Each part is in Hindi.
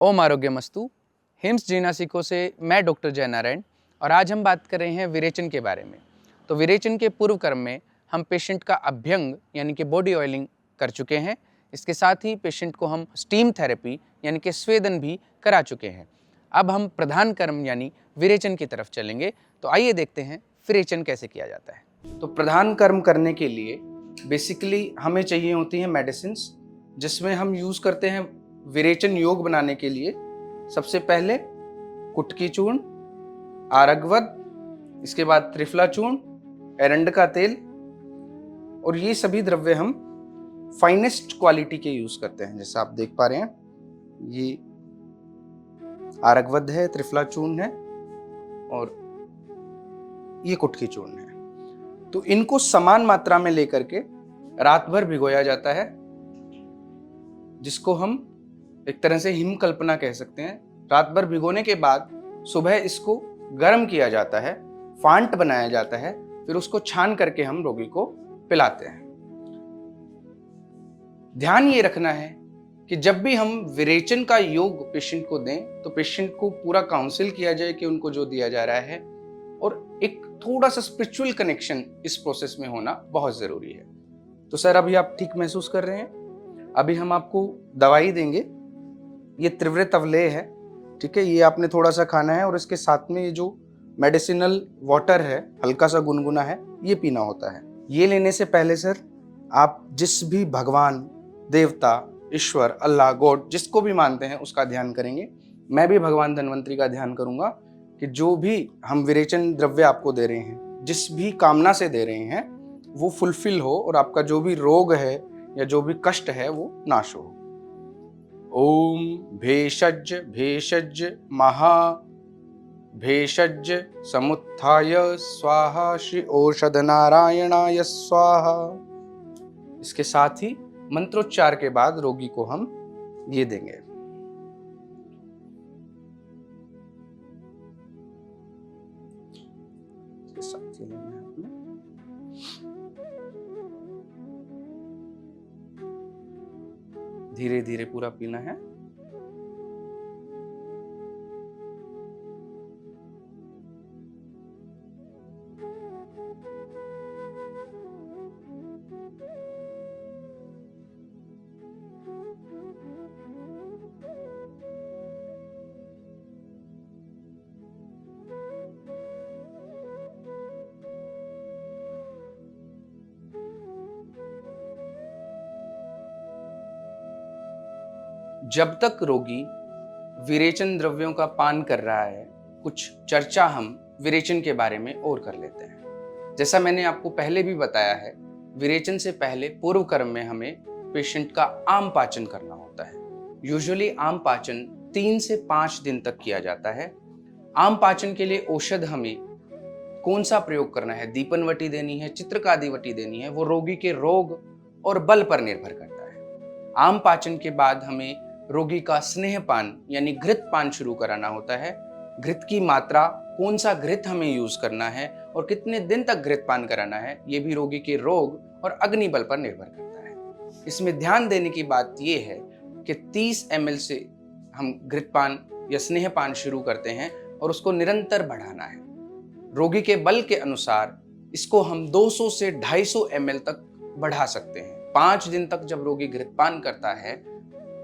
ओम आरोग्यमस्तु। हिम्स जीनासिको से मैं डॉक्टर जय नारायण और आज हम बात कर रहे हैं विरेचन के बारे में। तो विरेचन के पूर्व क्रम में हम पेशेंट का अभ्यंग यानी कि बॉडी ऑयलिंग कर चुके हैं। इसके साथ ही पेशेंट को हम स्टीम थेरेपी यानी कि स्वेदन भी करा चुके हैं। अब हम प्रधान कर्म यानी विरेचन की तरफ चलेंगे। तो आइए देखते हैं विरेचन कैसे किया जाता है। तो प्रधान कर्म करने के लिए बेसिकली हमें चाहिए होती हैं मेडिसिन्स, जिसमें हम यूज़ करते हैं विरेचन योग बनाने के लिए सबसे पहले कुटकी चूर्ण, आरगवद, इसके बाद त्रिफला चूर्ण, एरंड का तेल, और ये सभी द्रव्य हम फाइनेस्ट क्वालिटी के यूज करते हैं। जैसे आप देख पा रहे हैं, ये आरगवद है, त्रिफला चूर्ण है और ये कुटकी चूर्ण है। तो इनको समान मात्रा में लेकर के रात भर भिगोया जाता है, जिसको हम एक तरह से हिम कल्पना कह सकते हैं। रात भर भिगोने के बाद सुबह इसको गर्म किया जाता है, फांट बनाया जाता है, फिर उसको छान करके हम रोगी को पिलाते हैं। ध्यान ये रखना है कि जब भी हम विरेचन का योग पेशेंट को दें तो पेशेंट को पूरा काउंसिल किया जाए कि उनको जो दिया जा रहा है, और एक थोड़ा सा स्पिरिचुअल कनेक्शन इस प्रोसेस में होना बहुत जरूरी है। तो सर, अभी आप ठीक महसूस कर रहे हैं? अभी हम आपको दवाई देंगे। ये त्रिवृत अवलेह है, ठीक है। ये आपने थोड़ा सा खाना है और इसके साथ में ये जो मेडिसिनल वाटर है, हल्का सा गुनगुना है, ये पीना होता है। ये लेने से पहले सर, आप जिस भी भगवान, देवता, ईश्वर, अल्लाह, गॉड, जिसको भी मानते हैं उसका ध्यान करेंगे। मैं भी भगवान धन्वंतरी का ध्यान करूंगा कि जो भी हम विरेचन द्रव्य आपको दे रहे हैं, जिस भी कामना से दे रहे हैं, वो फुलफिल हो और आपका जो भी रोग है या जो भी कष्ट है वो नाश हो। ओम भेषज भेषज महा भेषज समुत्थाय स्वाहा श्री औषध नारायणाय स्वाहा। इसके साथ ही मंत्रोच्चार के बाद रोगी को हम ये देंगे। इसके साथ ही लेना है आपने। धीरे धीरे पूरा पीना है। जब तक रोगी विरेचन द्रव्यों का पान कर रहा है, कुछ चर्चा हम विरेचन के बारे में और कर लेते हैं। जैसा मैंने आपको पहले भी बताया है, विरेचन से पहले पूर्व कर्म में हमें पेशेंट का आम पाचन करना होता है। यूजुअली आम पाचन 3 से 5 दिन तक किया जाता है। आम पाचन के लिए औषध हमें कौन सा प्रयोग करना है, दीपनवटी देनी है, चित्रकादिवटी देनी है, वो रोगी के रोग और बल पर निर्भर करता है। आम पाचन के बाद हमें रोगी का स्नेहपान यानी घृत पान शुरू कराना होता है। घृत की मात्रा, कौन सा घृत हमें यूज करना है और कितने दिन तक घृत पान कराना है, ये भी रोगी के रोग और अग्निबल पर निर्भर करता है। इसमें ध्यान देने की बात यह है कि 30 ml से हम घृत पान या स्नेहपान शुरू करते हैं और उसको निरंतर बढ़ाना है। रोगी के बल के अनुसार इसको हम 200 से 250 ml तक बढ़ा सकते हैं। 5 दिन तक जब रोगी घृत पान करता है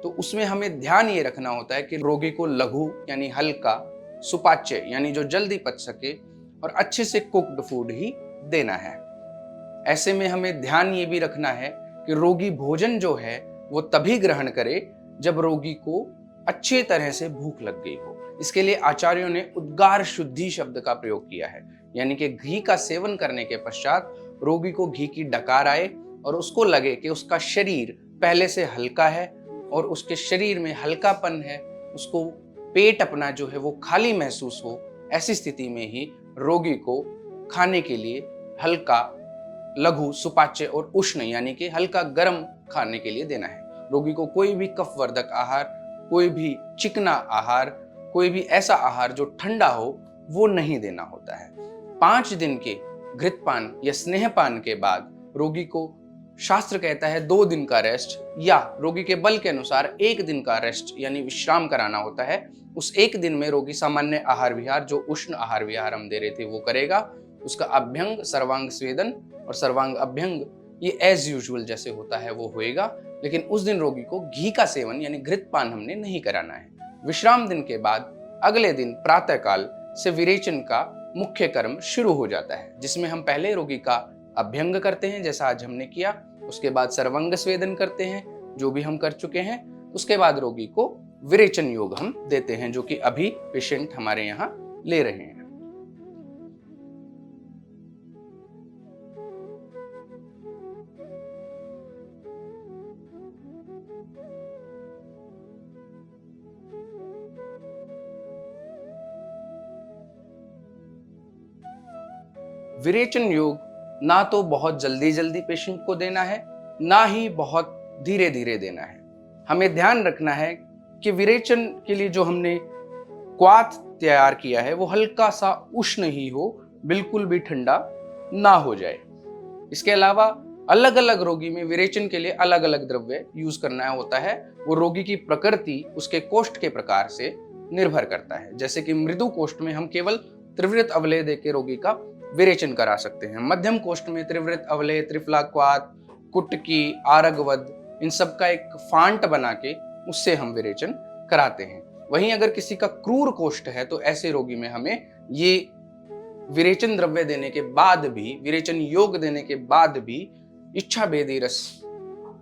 तो उसमें हमें ध्यान ये रखना होता है कि रोगी को लघु यानी हल्का, सुपाच्य यानी जो जल्दी पच सके और अच्छे से कुक्ड फूड ही देना है। ऐसे में हमें ध्यान ये भी रखना है कि रोगी भोजन जो है वो तभी ग्रहण करे जब रोगी को अच्छे तरह से भूख लग गई हो। इसके लिए आचार्यों ने उद्गार शुद्धि शब्द का प्रयोग किया है, यानी कि घी का सेवन करने के पश्चात रोगी को घी की डकार आए और उसको लगे कि उसका शरीर पहले से हल्का है और उसके शरीर में हल्कापन है, उसको पेट अपना जो है वो खाली महसूस हो। ऐसी स्थिति में ही रोगी को खाने के लिए हल्का, लघु, सुपाच्य और उष्ण यानी कि हल्का गर्म खाने के लिए देना है। रोगी को कोई भी कफवर्धक आहार, कोई भी चिकना आहार, कोई भी ऐसा आहार जो ठंडा हो वो नहीं देना होता है। 5 दिन के घृतपान या स्नेहपान के बाद रोगी को शास्त्र कहता है 2 दिन का रेस्ट या रोगी के बल के अनुसार 1 दिन का रेस्ट यानी विश्राम कराना होता है। उस 1 दिन में रोगी सामान्य आहार विहार, जो उष्ण आहार विहार हम दे रहे थे वो करेगा। उसका अभ्यंग, सर्वांग स्वेदन और सर्वांग अभ्यंग ये एज यूजुअल जैसे होता है वो होएगा। लेकिन उस दिन रोगी को घी का सेवन यानी घृतपान हमने नहीं कराना है। विश्राम दिन के बाद अगले दिन प्रातःकाल से विरेचन का मुख्य कर्म शुरू हो जाता है, जिसमें हम पहले रोगी का अभ्यंग करते हैं जैसा आज हमने किया। उसके बाद सर्वांग स्वेदन करते हैं जो भी हम कर चुके हैं। उसके बाद रोगी को विरेचन योग हम देते हैं, जो कि अभी पेशेंट हमारे यहाँ ले रहे हैं। विरेचन योग ना तो बहुत जल्दी जल्दी पेशेंट को देना है, ना ही बहुत धीरे धीरे देना है। हमें ध्यान रखना है कि विरेचन के लिए जो हमने क्वाथ तैयार किया है वो हल्का सा उष्ण ही हो, बिल्कुल भी ठंडा ना हो जाए। इसके अलावा अलग अलग रोगी में विरेचन के लिए अलग अलग द्रव्य यूज करना होता है। वो रोगी की प्रकृति, उसके कोष्ठ के प्रकार से निर्भर करता है। जैसे कि मृदु कोष्ठ में हम केवल त्रिवृत अवलेह देके रोगी का विरेचन करा सकते हैं। मध्यम कोष्ठ में त्रिवृत अवलेह, त्रिफला क्वाथ, कुटकी, आरगवद, इन सब का एक फांट बना के उससे हम विरेचन कराते हैं। वहीं अगर किसी का क्रूर कोष्ठ है तो ऐसे रोगी में हमें ये विरेचन द्रव्य देने के बाद भी, विरेचन योग देने के बाद भी इच्छा भेदी रस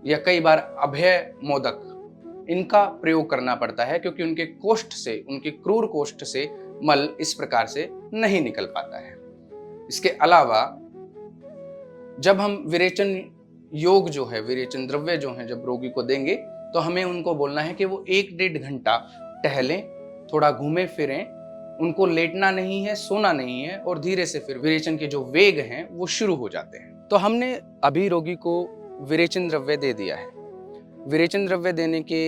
या कई बार अभय मोदक इनका प्रयोग करना पड़ता है, क्योंकि उनके कोष्ठ से, उनके क्रूर कोष्ठ से मल इस प्रकार से नहीं निकल पाता है। इसके अलावा जब हम विरेचन योग जो है, विरेचन द्रव्य जो है जब रोगी को देंगे तो हमें उनको बोलना है कि वो 1-1.5 घंटा टहलें, थोड़ा घूमें फिरें। उनको लेटना नहीं है, सोना नहीं है, और धीरे से फिर विरेचन के जो वेग हैं वो शुरू हो जाते हैं। तो हमने अभी रोगी को विरेचन द्रव्य दे दिया है। विरेचन द्रव्य देने के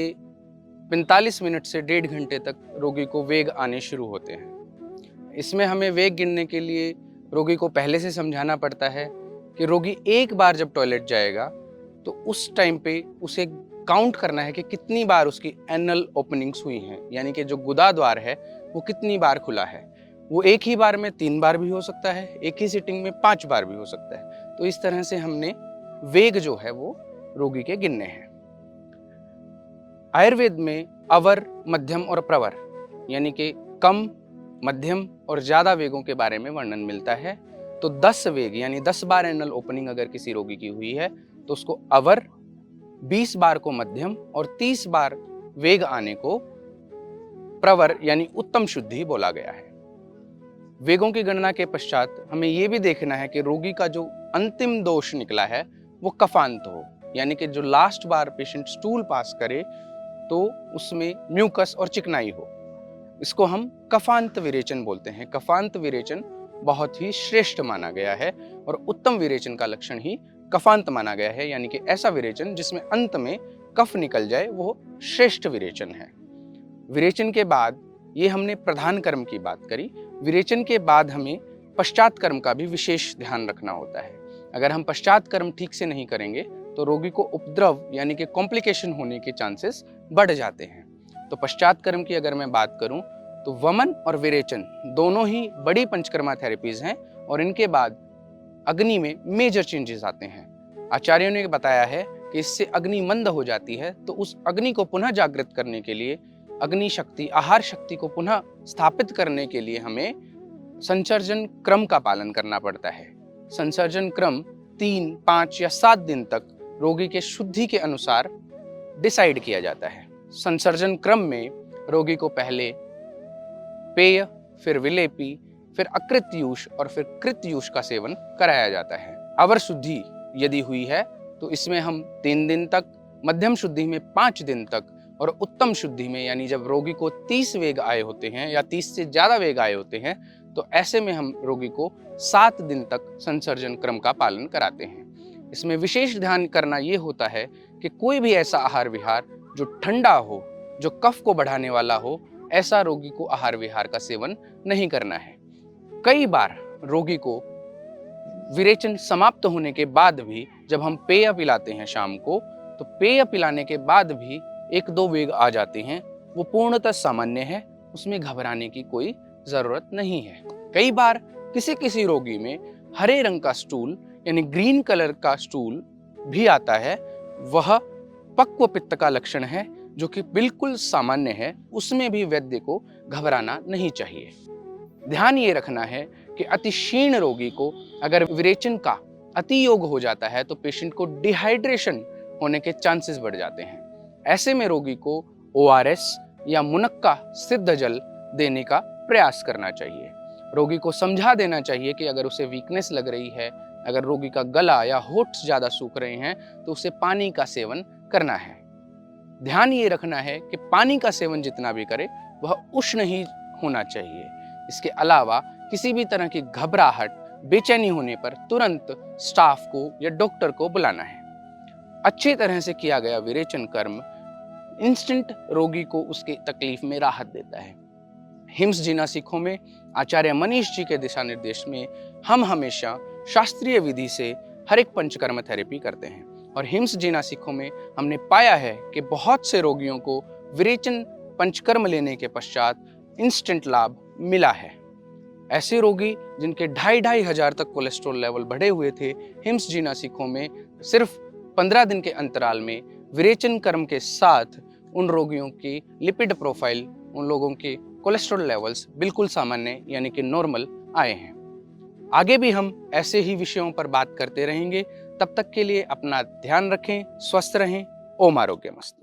45 मिनट से 1.5 घंटे तक रोगी को वेग आने शुरू होते हैं। इसमें हमें वेग गिनने के लिए रोगी को पहले से समझाना पड़ता है कि रोगी एक बार जब टॉयलेट जाएगा तो उस टाइम पे उसे काउंट करना है कि कितनी बार उसकी एनल ओपनिंग्स हुई हैं, यानी कि जो गुदा द्वार है वो कितनी बार खुला है। वो एक ही बार में 3 बार भी हो सकता है, एक ही सिटिंग में 5 बार भी हो सकता है। तो इस तरह से हमने वेग जो है वो रोगी के गिनने हैं। आयुर्वेद में अवर, मध्यम और प्रवर यानी कि कम, मध्यम और ज्यादा वेगों के बारे में वर्णन मिलता है। तो 10 वेग यानी 10 बार एनल ओपनिंग अगर किसी रोगी की हुई है तो उसको अवर, 20 बार को मध्यम और 30 बार वेग आने को प्रवर यानी उत्तम शुद्धि बोला गया है। वेगों की गणना के पश्चात हमें यह भी देखना है कि रोगी का जो अंतिम दोष निकला है वो कफांत हो, यानी कि जो लास्ट बार पेशेंट स्टूल पास करे तो उसमें म्यूकस और चिकनाई हो। इसको हम कफांत विरेचन बोलते हैं। कफांत विरेचन बहुत ही श्रेष्ठ माना गया है और उत्तम विरेचन का लक्षण ही कफांत माना गया है, यानी कि ऐसा विरेचन जिसमें अंत में कफ निकल जाए वो श्रेष्ठ विरेचन है। विरेचन के बाद, ये हमने प्रधान कर्म की बात करी, विरेचन के बाद हमें पश्चात कर्म का भी विशेष ध्यान रखना होता है। अगर हम पश्चात कर्म ठीक से नहीं करेंगे तो रोगी को उपद्रव यानी कि कॉम्प्लिकेशन होने के चांसेस बढ़ जाते हैं। तो पश्चात कर्म की अगर मैं बात करूं तो वमन और विरेचन दोनों ही बड़ी पंचकर्मा थेरेपीज हैं और इनके बाद अग्नि में मेजर चेंजेस आते हैं। आचार्यों ने बताया है कि इससे अग्नि मंद हो जाती है, तो उस अग्नि को पुनः जागृत करने के लिए, अग्नि शक्ति, आहार शक्ति को पुनः स्थापित करने के लिए हमें संसर्जन क्रम का पालन करना पड़ता है। संसर्जन क्रम 3, 5 या 7 दिन तक रोगी के शुद्धि के अनुसार डिसाइड किया जाता है। संसर्जन क्रम में रोगी को पहले पेय, फिर विलेपी, फिर अकृतयूष और फिर कृतयूष का सेवन कराया जाता है। अवर शुद्धि यदि हुई है तो इसमें हम 3 दिन तक, मध्यम शुद्धि में 5 दिन तक और उत्तम शुद्धि में यानी जब रोगी को 30 वेग आए होते हैं या 30 से ज्यादा वेग आए होते हैं तो ऐसे में हम रोगी को 7 दिन तक संसर्जन क्रम का पालन कराते हैं। इसमें विशेष ध्यान करना ये होता है कि कोई भी ऐसा आहार विहार जो ठंडा हो, जो कफ को बढ़ाने वाला हो, ऐसा रोगी को आहार विहार का सेवन नहीं करना है। कई बार रोगी को विरेचन समाप्त होने के बाद भी जब हम पेय पिलाते हैं शाम को, तो पेय पिलाने के बाद भी 1-2 वेग आ जाते हैं, वो पूर्णतः सामान्य है, उसमें घबराने की कोई जरूरत नहीं है। कई बार किसी किसी रोगी में हरे रंग का स्टूल यानी ग्रीन कलर का स्टूल भी आता है, वह पक्व पित्त का लक्षण है जो कि बिल्कुल सामान्य है, उसमें भी वैद्य को घबराना नहीं चाहिए। ध्यान ये रखना है कि अति क्षीण रोगी को अगर विरेचन का अति योग हो जाता है तो पेशेंट को डिहाइड्रेशन होने के चांसेस बढ़ जाते हैं। ऐसे में रोगी को ORS या मुनक्का सिद्ध जल देने का प्रयास करना चाहिए। रोगी को समझा देना चाहिए कि अगर उसे वीकनेस लग रही है, अगर रोगी का गला या होठ ज्यादा सूख रहे हैं तो उसे पानी का सेवन करना है। ध्यान ये रखना है कि पानी का सेवन जितना भी करे वह उष्ण ही होना चाहिए। इसके अलावा किसी भी तरह की घबराहट, बेचैनी होने पर तुरंत स्टाफ को या डॉक्टर को बुलाना है। अच्छी तरह से किया गया विरेचन कर्म इंस्टेंट रोगी को उसके तकलीफ में राहत देता है। हिम्स जीना सीखों में आचार्य मनीष जी के दिशा निर्देश में हम हमेशा शास्त्रीय विधि से हर एक पंचकर्म थेरेपी करते हैं और हिम्स जीना सीखों में हमने पाया है कि बहुत से रोगियों को विरेचन पंचकर्म लेने के पश्चात इंस्टेंट लाभ मिला है। ऐसे रोगी जिनके 2,500 तक कोलेस्ट्रॉल लेवल बढ़े हुए थे, हिम्स जीना सीखों में सिर्फ 15 दिन के अंतराल में विरेचन कर्म के साथ उन रोगियों की लिपिड प्रोफाइल, उन लोगों के कोलेस्ट्रॉल लेवल्स बिल्कुल सामान्य यानी कि नॉर्मल आए हैं। आगे भी हम ऐसे ही विषयों पर बात करते रहेंगे। तब तक के लिए अपना ध्यान रखें, स्वस्थ रहें। ओम आरोग्यमस्तु।